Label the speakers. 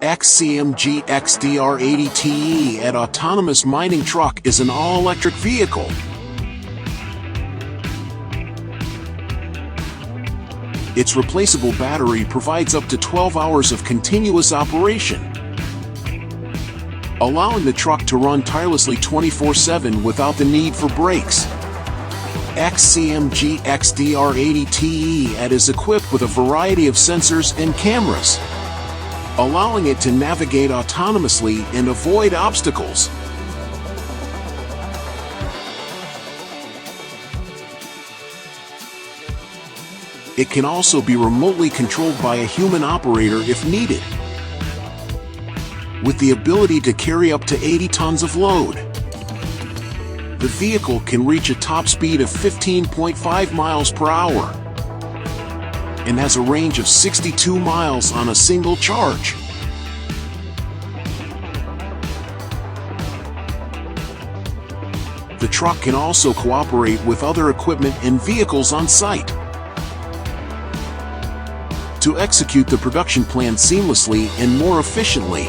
Speaker 1: XCMG XDR80TE an autonomous mining truck is an all-electric vehicle. Its replaceable battery provides up to 12 hours of continuous operation, allowing the truck to run tirelessly 24/7 without the need for brakes. XCMG XDR80TE is equipped with a variety of sensors and cameras, allowing it to navigate autonomously and avoid obstacles. It can also be remotely controlled by a human operator if needed, with the ability to carry up to 80 tons of load. The vehicle can reach a top speed of 15.5 miles per hour and has a range of 62 miles on a single charge. The truck can also cooperate with other equipment and vehicles on site to execute the production plan seamlessly and more efficiently.